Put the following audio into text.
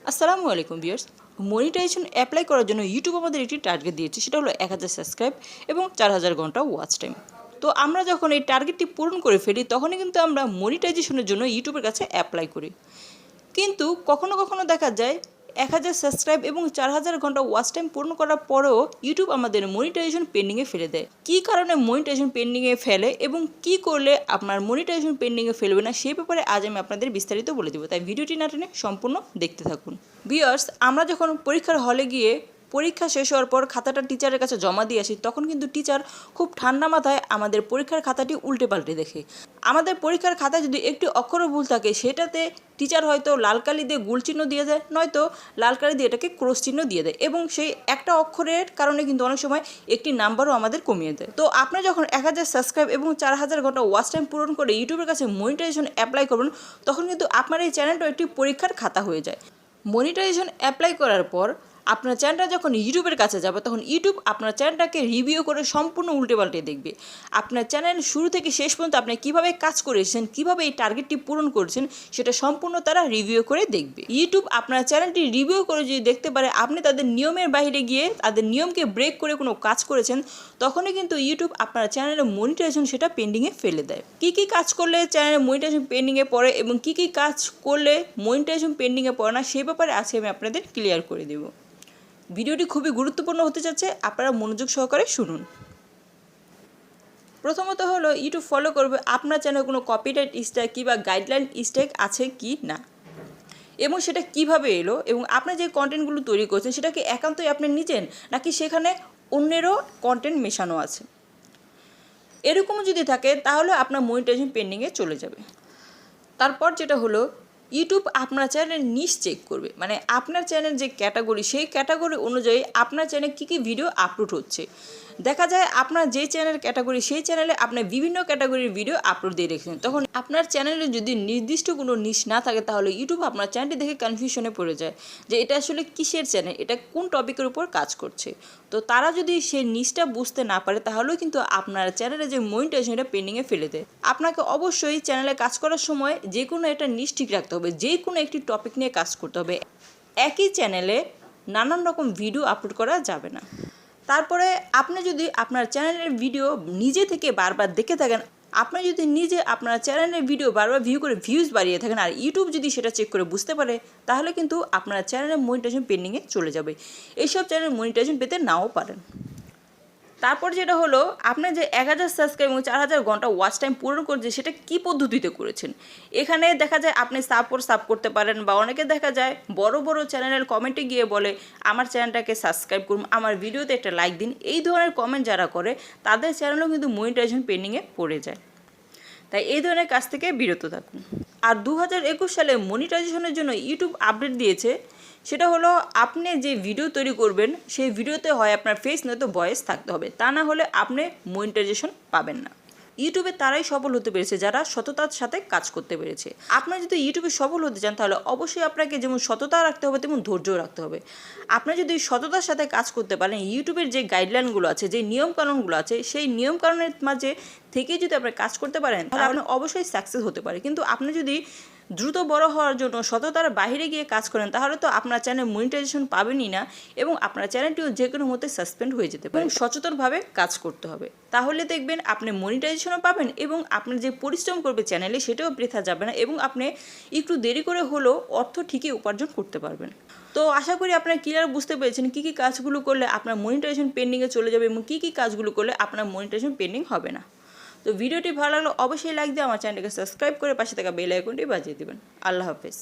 আসসালামু আলাইকুম viewers. Monetization apply করার জন্য ইউটিউব আমাদের একটি টার্গেট দিয়েছে, সেটা হলো 1000 সাবস্ক্রাইব এবং 4000 ঘন্টা ওয়াচ টাইম। তো আমরা যখন এই টার্গেটটি পূরণ করে ফেলি তখনই কিন্তু আমরা মনিটাইজেশনের জন্য ইউটিউবের কাছে অ্যাপ্লাই করি। কিন্তু কখনো কখনো দেখা যায় 1000 সাবস্ক্রাইব এবং 4000 ঘন্টা ওয়াচ টাইম পূরণ করার পরেও ইউটিউব আমাদের মনিটাইজেশন পেন্ডিংয়ে ফেলে দেয়। কী কারণে মনিটাইজেশন পেন্ডিংয়ে ফেলে এবং কি করলে আপনার মনিটাইজেশন পেন্ডিংয়ে ফেলবে না সেই ব্যাপারে আজ আমি আপনাদের বিস্তারিত বলে দেবো, তাই ভিডিওটি না টেনে সম্পূর্ণ দেখতে থাকুন। ভিউয়ার্স, আমরা যখন পরীক্ষার হলে গিয়ে পরীক্ষা শেষ হওয়ার পর খাতাটা টিচারের কাছে জমা দিয়ে আসি, তখন কিন্তু টিচার খুব ঠান্ডা মাথায় আমাদের পরীক্ষার খাতাটি উল্টে পাল্টে দেখে। আমাদের পরীক্ষার খাতায় যদি একটি অক্ষরও ভুল থাকে সেটাতে টিচার হয়তো লাল কালি দিয়ে গোল চিহ্ন দিয়ে দেয়, নয়তো লাল কালি দিয়ে এটাকে ক্রস চিহ্ন দিয়ে দেয়, এবং সেই একটা অক্ষরের কারণে কিন্তু অনেক সময় একটি নাম্বারও আমাদের কমিয়ে দেয়। তো আপনি যখন 1000 সাবস্ক্রাইব এবং 4000 ঘন্টা ওয়াচ টাইম পূরণ করে ইউটিউবের কাছে মনিটাইজেশন অ্যাপ্লাই করবেন, তখন কিন্তু আপনার এই চ্যানেলটা একটি পরীক্ষার খাতা হয়ে যায়। মনিটাইজেশন অ্যাপ্লাই করার পর আপনার চ্যানেলটা যখন ইউটিউবের কাছে যাবে তখন ইউটিউব আপনার চ্যানেলটাকে রিভিউ করে সম্পূর্ণ উল্টে পাল্টে দেখবে। আপনার চ্যানেল শুরু থেকে শেষ পর্যন্ত আপনি কীভাবে কাজ করেছেন, কীভাবে এই টার্গেটটি পূরণ করেছেন সেটা সম্পূর্ণ তারা রিভিউ করে দেখবে। ইউটিউব আপনার চ্যানেলটি রিভিউ করে যদি দেখতে পারে আপনি তাদের নিয়মের বাইরে গিয়ে তাদের নিয়মকে ব্রেক করে কোনো কাজ করেছেন, তখনই কিন্তু ইউটিউব আপনার চ্যানেলের মনিটাইজেশন সেটা পেন্ডিংয়ে ফেলে দেয়। কী কী কাজ করলে চ্যানেলের মনিটাইজেশন পেন্ডিংয়ে পড়ে এবং কী কী কাজ করলে মনিটাইজেশন পেন্ডিংয়ে পড়ে না সেই ব্যাপারে আজকে আমি আপনাদের ক্লিয়ার করে দেবো। ভিডিওটি খুবই গুরুত্বপূর্ণ হতে যাচ্ছে, আপনারা মনোযোগ সহকারে শুনুন। প্রথমত হলো ইউটিউব ফলো করবে আপনার চ্যানেলে কোনো কপিরাইট স্ট্রাইক কিংবা গাইডলাইন স্ট্রাইক আছে কি না, এবং সেটা কিভাবে এলো, এবং আপনি যে কন্টেন্টগুলো তৈরি করছেন সেটা কি একান্তই আপনি নিজের নাকি সেখানে অন্যেরও কন্টেন্ট মেশানো আছে। এরকম যদি থাকে তাহলে আপনার মনিটাইজেশন পেন্ডিংয়ে চলে যাবে। তারপর যেটা হলো ইউটিউব আপনার চ্যানেলের নিশ চেক করবে, মানে আপনার চ্যানেল যে ক্যাটাগরি সেই ক্যাটাগরি অনুযায়ী আপনার চ্যানেলে কী কী ভিডিও আপলোড হচ্ছে। দেখা যায় আপনার যে চ্যানেল ক্যাটাগরি সেই চ্যানেলে আপনি বিভিন্ন ক্যাটাগরির ভিডিও আপলোড দিয়ে রেখেছেন, তখন আপনার চ্যানেলে যদি নির্দিষ্ট কোনো নিশ না থাকে তাহলে ইউটিউব আপনার চ্যানেলটি দেখে কনফিউশনে পড়ে যায় যে এটা আসলে কিসের চ্যানেল, এটা কোন টপিকের উপর কাজ করছে। তো তারা যদি সেই নিশটা বুঝতে না পারে তাহলেও কিন্তু আপনার চ্যানেলে যে মনিটাইজেশন এটা পেন্ডিংয়ে ফেলে দেয়। আপনাকে অবশ্যই চ্যানেলে কাজ করার সময় যে কোনো একটা নিশ ঠিক রাখতে হবে, যে কোনো একটি টপিক নিয়ে কাজ করতে হবে। একই চ্যানেলে নানান রকম ভিডিও আপলোড করা যাবে না। তারপরে আপনি যদি আপনার চ্যানেলের ভিডিও নিজে থেকে বারবার দেখে থাকেন, আপনি যদি নিজে আপনার চ্যানেলের ভিডিও বারবার ভিউ করে ভিউজ বাড়িয়ে থাকেন আর ইউটিউব যদি সেটা চেক করে বুঝতে পারে, তাহলে কিন্তু আপনার চ্যানেলের মনিটাইজেশন পেন্ডিংয়ে চলে যাবে। এইসব চ্যানেল মনিটাইজেশন পেতে নাও পারেন। তারপর যেটা হলো আপনি যে 1000 সাবস্ক্রাইব এবং 4000 ঘন্টা ওয়াচ টাইম পূরণ করছে সেটা কী পদ্ধতিতে করেছেন। এখানে দেখা যায় আপনি সাব করতে পারেন, বা অনেকে দেখা যায় বড় বড় চ্যানেলের কমেন্টে গিয়ে বলে আমার চ্যানেলটাকে সাবস্ক্রাইব করুন, আমার ভিডিওতে একটা লাইক দিন। এই ধরনের কমেন্ট যারা করে তাদের চ্যানেলও কিন্তু মনিটাইজেশন পেন্ডিংয়ে পড়ে যায়। তাই এই ধরনের কাজ থেকে বিরত থাকুন। আর 2021 সালে মনিটাইজেশনের জন্য ইউটিউব আপডেট দিয়েছে, সেটা হলো আপনি যে ভিডিও তৈরি করবেন সেই ভিডিওতে হয় আপনার ফেস নয়তো ভয়েস থাকতে হবে, তা না হলে আপনি মনিটাইজেশন পাবেন না। ইউটিউবে তারাই সফল হতে পেরেছে যারা সততার সাথে কাজ করতে পেরেছে। আপনার যদি ইউটিউবে সফল হতে চান তাহলে অবশ্যই আপনাকে যেমন সততা রাখতে হবে তেমন ধৈর্যও রাখতে হবে। আপনি যদি সততার সাথে কাজ করতে পারেন, ইউটিউবের যে গাইডলাইনগুলো আছে, যে নিয়মকানুনগুলো আছে, সেই নিয়মকানুনের মাঝে থেকে যদি আপনি কাজ করতে পারেন তাহলে আপনি অবশ্যই সাকসেস হতে পারে। কিন্তু আপনি যদি দ্রুত বড় হওয়ার জন্য সততার বাইরে গিয়ে কাজ করেন তাহলে তো আপনার চ্যানেল মনিটাইজেশন পাবেনই না, এবং আপনার চ্যানেলটিও যে কোনো মতে সাসপেন্ড হয়ে যেতে পারে। সচেতনভাবে কাজ করতে হবে, তাহলে দেখবেন আপনি মনিটাইজেশনও পাবেন এবং আপনার যে পরিশ্রম করবে চ্যানেলে সেটাও বৃথা যাবে না, এবং আপনি একটু দেরি করে হলেও অর্থ ঠিকই উপার্জন করতে পারবেন। তো আশা করি আপনারা ক্লিয়ার বুঝতে পেরেছেন কী কী কাজগুলো করলে আপনার মনিটাইজেশন পেন্ডিংয়ে চলে যাবে এবং কী কী কাজগুলো করলে আপনার মনিটাইজেশন পেন্ডিং হবে না। তো ভিডিওটি ভালো লাগলে অবশ্যই লাইক দিয়ে আমার চ্যানেলটাকে সাবস্ক্রাইব করে পাশে থাকা বেল আইকনটি বাজিয়ে দেবেন। আল্লাহ হাফেজ।